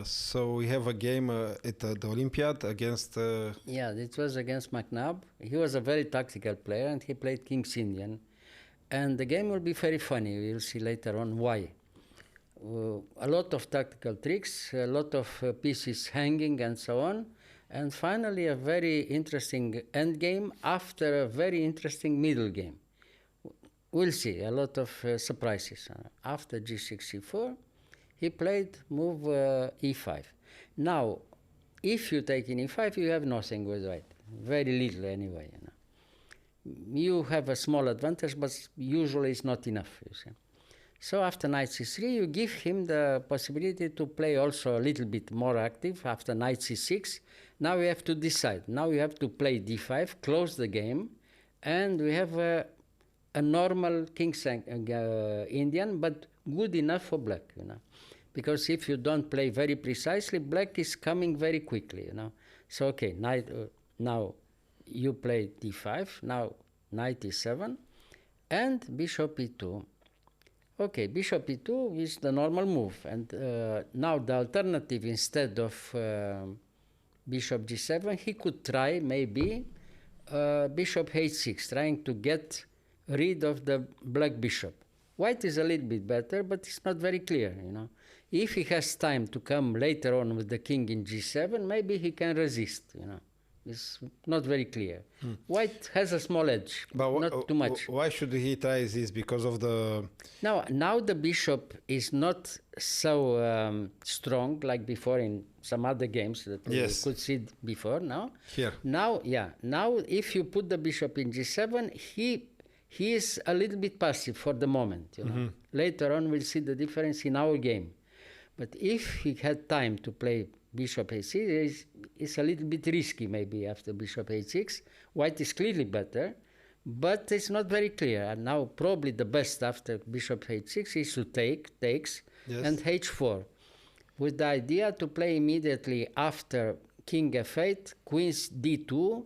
So we have a game at the Olympiad against. Yeah, it was against Mcnab. He was a very tactical player, and he played King's Indian. And the game will be very funny. We'll see later on why. A lot of tactical tricks, a lot of pieces hanging, and so on. And finally, a very interesting end game after a very interesting middle game. We'll see, a lot of surprises. After g6, c4, he played move e5. Now, if you take in e5, you have nothing with white. Very little anyway. You have a small advantage, but usually it's not enough, you see. So after knight c3, you give him the possibility to play also a little bit more active after knight c6. Now we have to decide. Now we have to play d5, close the game, and we have a normal King's Indian, but good enough for black, Because if you don't play very precisely, black is coming very quickly, So, okay, now you play d5, now knight e7, and bishop e2. Okay, bishop e2 is the normal move, and now the alternative, instead of bishop g7, he could try maybe bishop h6, trying to get rid of the black bishop. White is a little bit better, but it's not very clear, If he has time to come later on with the king in g7, maybe he can resist, It's not very clear. White has a small edge, but not too much. Why should he try this? Because of the... Now the bishop is not so strong like before in some other games that we could see before. Here. Now if you put the bishop in g7, he is a little bit passive for the moment. Later on, we'll see the difference in our game. But if he had time to play bishop h6, it's a little bit risky maybe after bishop h6. White is clearly better, but it's not very clear. And now probably the best after bishop h6 is to takes, and h4, with the idea to play immediately after king f8, queen d2,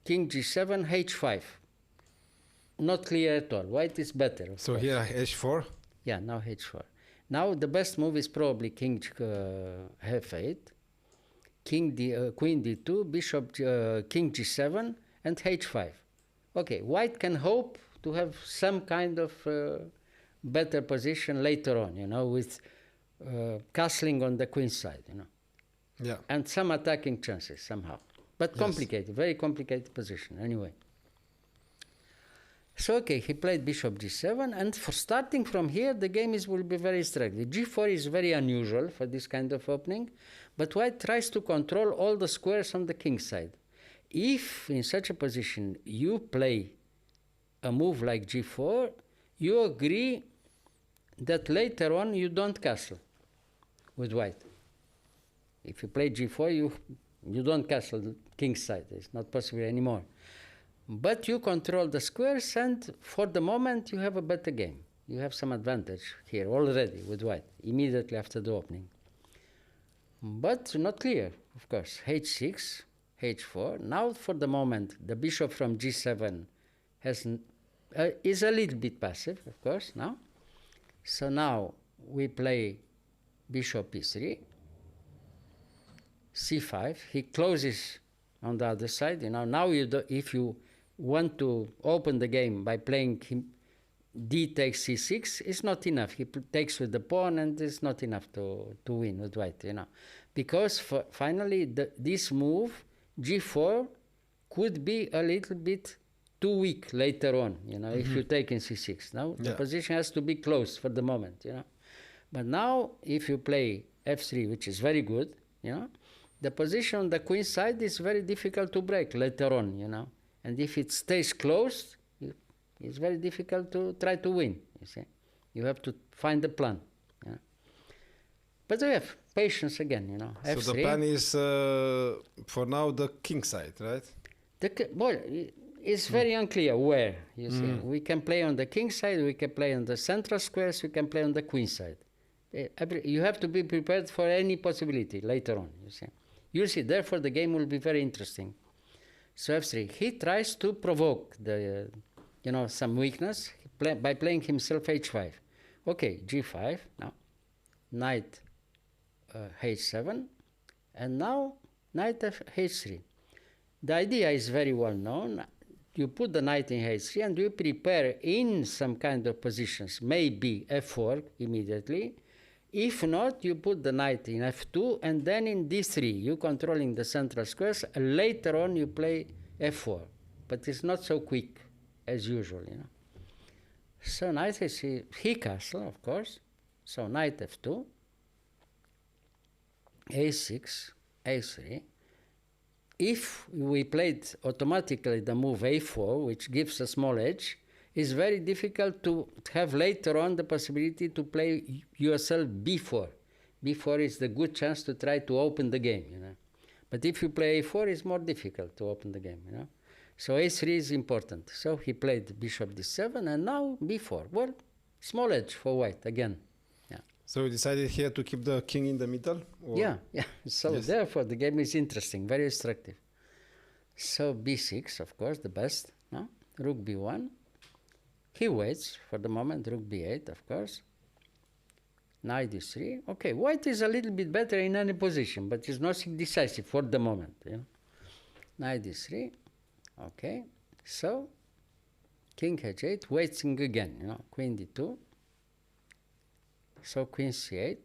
king g7, h5. Not clear at all. White is better. So here h4? Yeah, now h4. Now the best move is probably king f8, queen d2, bishop king g7, and h5. Okay, white can hope to have some kind of better position later on, with castling on the queen side, Yeah. And some attacking chances somehow. But complicated, very complicated position anyway. So, okay, he played bishop g7, and for starting from here, the game will be very strategic. g4 is very unusual for this kind of opening, but white tries to control all the squares on the king side. If, in such a position, you play a move like g4, you agree that later on you don't castle with white. If you play g4, you don't castle the king side. It's not possible anymore. But you control the squares, and for the moment you have a better game. You have some advantage here already with white, immediately after the opening. But not clear, of course. h6, h4. Now for the moment, the bishop from g7 is a little bit passive, of course, now. So now we play bishop e3, c5. He closes on the other side. Now if you want to open the game by playing him d takes c6, it's not enough. He takes with the pawn, and it's not enough to win with white, Because finally, this move, g4, could be a little bit too weak later on, if you take in c6. Now, the position has to be closed for the moment, But now, if you play f3, which is very good, the position on the queen side is very difficult to break later on, And if it stays closed, it's very difficult to try to win, you see. You have to find a plan. But we have patience again, F3. So the plan is, for now, the king side, right? It's very unclear where, you see. We can play on the king side, we can play on the central squares, we can play on the queen side. You have to be prepared for any possibility later on, you see. You'll see, therefore the game will be very interesting. So f3, he tries to provoke some weakness by playing himself h5. Okay, g5 now, knight h7, and now knight h3. The idea is very well known. You put the knight in h3 and you prepare in some kind of positions, maybe f4 immediately. If not, you put the knight in f2 and then in d3, you controlling the central squares. Later on, you play f4, but it's not so quick as usual, So knight h3, he castle, of course. So knight f2, a6, a3. If we played automatically the move a4, which gives a small edge, it's very difficult to have later on the possibility to play yourself b4. b4 is the good chance to try to open the game, But if you play a4, it's more difficult to open the game, So a3 is important. So he played bishop d7, and now b4. Well, small edge for white again. So you decided here to keep the king in the middle? Or? Yeah. So yes. Therefore, the game is interesting, very instructive. So b6, of course, the best. No? Rook b1. He waits for the moment. Rook b8, of course. Knight d3. Okay, white is a little bit better in any position, but it's not decisive for the moment. Knight d3. Okay. So king h8, waiting again. Queen d2. So queen c8,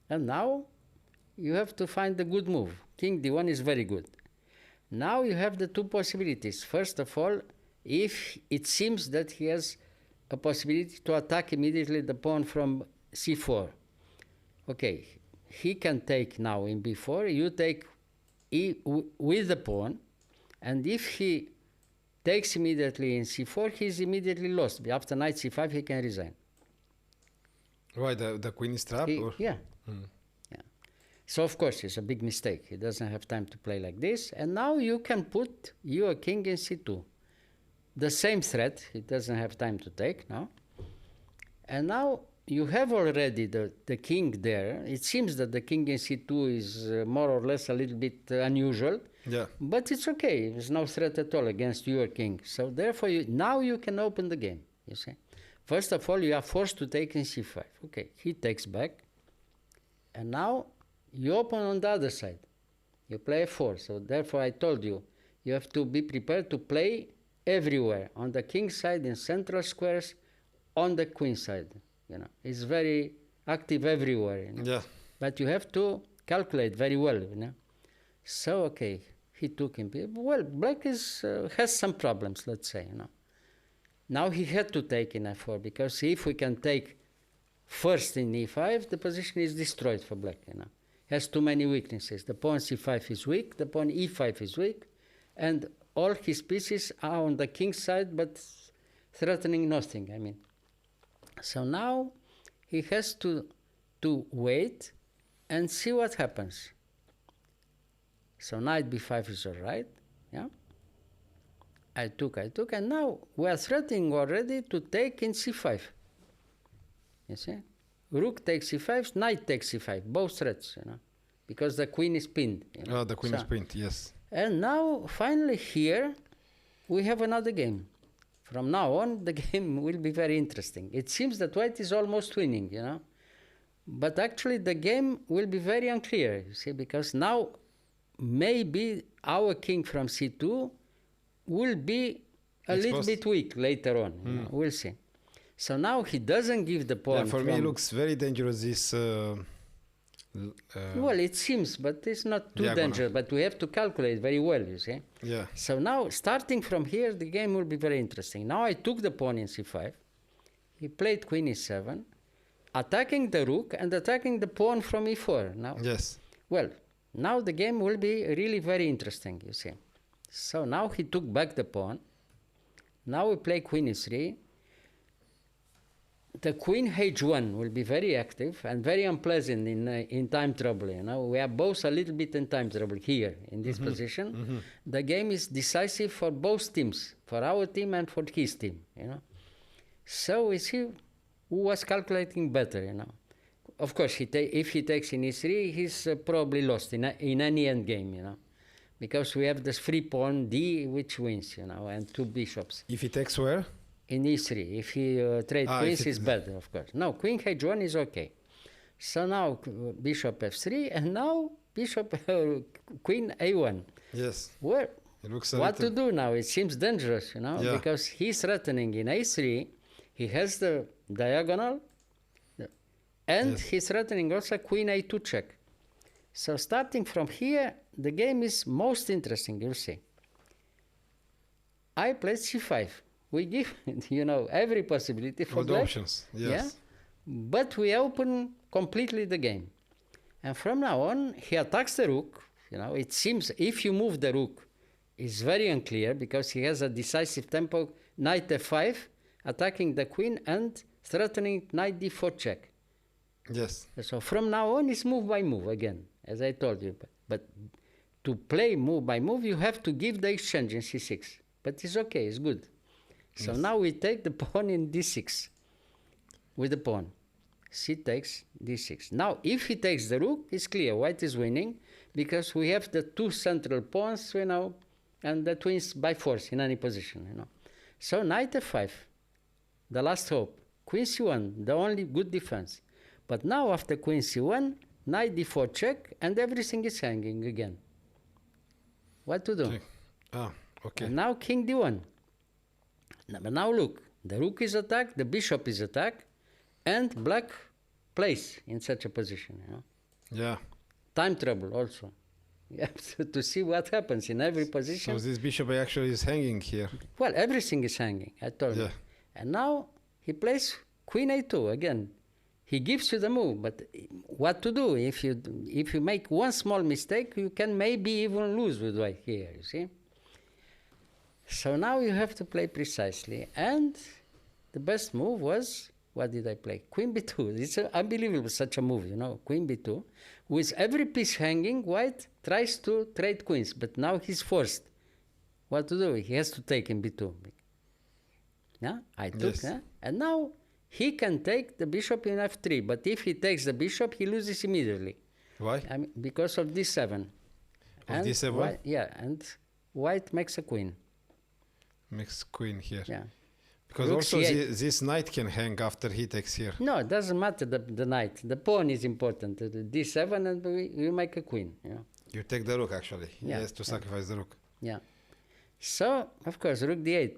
and now you have to find the good move. King d1 is very good. Now you have the two possibilities. First of all, if it seems that he has a possibility to attack immediately the pawn from c4. Okay, he can take now in b4, you take with the pawn, and if he takes immediately in c4, he's immediately lost. After knight c5, he can resign. Why, the queen is trapped? Yeah. So, of course, it's a big mistake. He doesn't have time to play like this. And now you can put your king in c2. The same threat. He doesn't have time to take now. And now you have already the king there. It seems that the king in c2 is more or less a little bit unusual. Yeah. But it's okay. There's no threat at all against your king. So, therefore, now you can open the game, you see. First of all, you are forced to take in c5. Okay, he takes back. And now you open on the other side. You play f4. So therefore, I told you, you have to be prepared to play everywhere. On the king side, in central squares, on the queen side. It's very active everywhere. Yeah. But you have to calculate very well. So, okay, he took him. Well, black has some problems, let's say. Now he had to take in f4, because if we can take first in e5, the position is destroyed for black. Has too many weaknesses. The pawn c5 is weak, the pawn e5 is weak, and all his pieces are on the king's side, but threatening nothing, So now he has to wait and see what happens. So knight b5 is all right, I took, and now we are threatening already to take in c5. You see? Rook takes c5, knight takes c5, both threats, because the queen is pinned. Oh, the queen is pinned, yes. And now, finally here, we have another game. From now on, the game will be very interesting. It seems that white is almost winning, But actually, the game will be very unclear, you see, because now maybe our king from c2 will be a little bit weak later on. We'll see. So now he doesn't give the pawn. Yeah, for me, it looks very dangerous. This. Well, it seems, but it's not too dangerous. But we have to calculate very well, you see. Yeah. So now, starting from here, the game will be very interesting. Now I took the pawn in c5. He played queen e7, attacking the rook and attacking the pawn from e4. Now. Yes. Well, now the game will be really very interesting, you see. So now he took back the pawn. Now we play queen e3. The queen h1 will be very active and very unpleasant in time trouble. We are both a little bit in time trouble here in this position. The game is decisive for both teams, for our team and for his team. So we see who was calculating better. Of course, if he takes in e3, he's probably lost in any end game. Because we have this free pawn d which wins, and two bishops. If he takes where? In e3. If he trade queens, it's better, of course. No, queen h1 is okay. So now bishop f3, and now bishop queen a1. Yes. Well, It looks a what to little... do now? It seems dangerous, Yeah. because he's threatening in a3. He has the diagonal, and Yes. he's threatening also queen a2 check. So starting from here, the game is most interesting, you'll see. I played c5. We give, every possibility for All the black. options, yes. Yeah? But we open completely the game. And from now on, he attacks the rook. It seems if you move the rook, it's very unclear because he has a decisive tempo, knight f5, attacking the queen and threatening knight d4 check. Yes. So from now on, it's move by move again, as I told you. But to play move by move, you have to give the exchange in c6. But it's okay, it's good. So Yes. now we take the pawn in d6 with the pawn. C takes d6. Now, if he takes the rook, it's clear white is winning because we have the two central pawns, and the twins by force in any position, So knight f5, the last hope. Queen c1, the only good defense. But now after queen c1, knight d4 check, and everything is hanging again. What to do? Okay. Ah, okay. And now king d1. But now look, the rook is attacked, the bishop is attacked, and black plays in such a position. Yeah. Time trouble also. You have to see what happens in every position. So this bishop actually is hanging here. Well, everything is hanging, I told you. Yeah. And now he plays queen a2 again. He gives you the move, but what to do? If you make one small mistake, you can maybe even lose with white here, you see? So now you have to play precisely. And the best move was, what did I play? Queen b2. It's unbelievable, such a move, Queen b2. With every piece hanging, white tries to trade queens, but now he's forced. What to do? He has to take in b2. Yeah, I took, Yes. and now he can take the bishop in f3, but if he takes the bishop, he loses immediately. Why? Because of d7. And d7? white, yeah, and white makes a queen. Makes queen here. Yeah. Because Rook also c8. this knight can hang after he takes here. No, it doesn't matter the knight. The pawn is important. The d7 and you make a queen. You take the rook actually. Yeah, He has to sacrifice the rook. Yeah. So, of course, rook d8.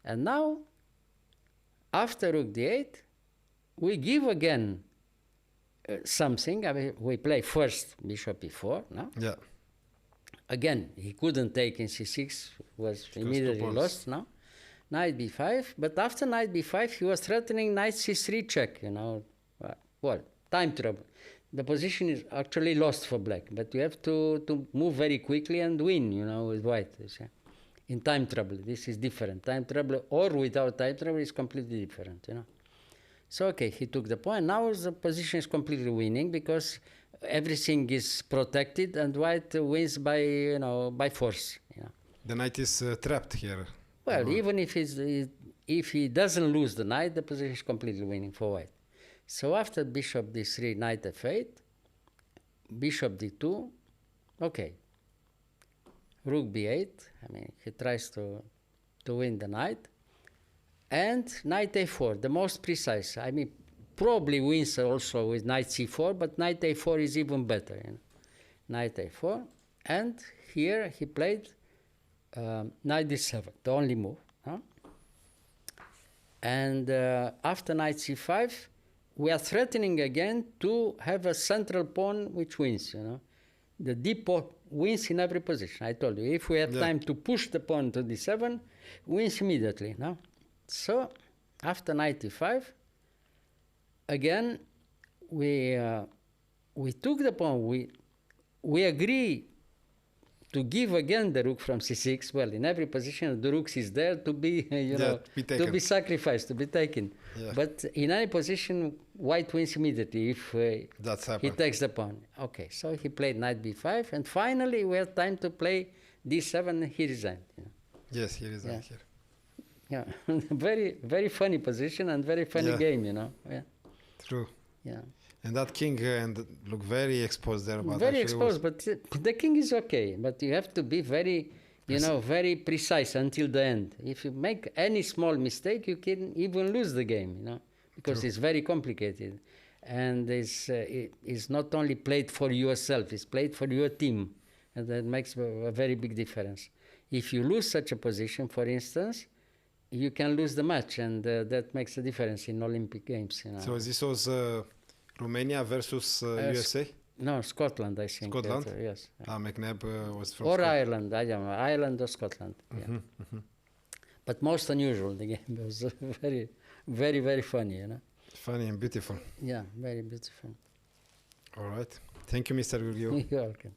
And now, after rook d8, we give again something. We play first bishop e4, no? Yeah. Again, he couldn't take in c6, was Because immediately two pawns. lost, no? Knight b5, but after knight b5, he was threatening knight c3 check, Well, time trouble. The position is actually lost for black, but you have to move very quickly and win, with white. You see. In time trouble, this is different. Time trouble or without time trouble is completely different, So, okay, he took the pawn. Now the position is completely winning because everything is protected and white wins by force, The knight is trapped here. Well, even if he doesn't lose the knight, the position is completely winning for white. So after bishop d3, knight f8, bishop d2, okay. Rook b8, he tries to win the knight. And knight a4, the most precise. Probably wins also with knight c4, but knight a4 is even better. Knight a4. And here he played knight d7, the only move. And after knight c5, we are threatening again to have a central pawn which wins. The d pawn wins in every position. I told you, if we have time to push the pawn to d7, wins immediately. So after knight e5, again we took the pawn. We agree to give again the rook from c6. Well, in every position, the rook is there to be, to be sacrificed, to be taken. Yeah. But in any position, white wins immediately if That's he happened. takes the pawn. Okay, so he played knight b5, and finally we had time to play d7, and he resigned. Yes, he resigned here. Yeah, very, very funny position and very funny game, Yeah. True. Yeah. And that king look very exposed there. But Very actually exposed, but the king is okay. But you have to be very, very precise until the end. If you make any small mistake, you can even lose the game, because it's very complicated. and is not only played for yourself, it's played for your team, and that makes a very big difference. If you lose such a position, for instance, you can lose the match, and that makes a difference in Olympic Games. You know. So this was Romania versus USA? No, Scotland, I think. Scotland? Yes. Mcnab was from Or Scotland. Ireland, I don't know, Ireland or Scotland. Yeah. But most unusual, the game was very, very, very funny, you know. Funny and beautiful. Yeah, very beautiful. All right. Thank you, Mr. Gheorghiu. You're welcome.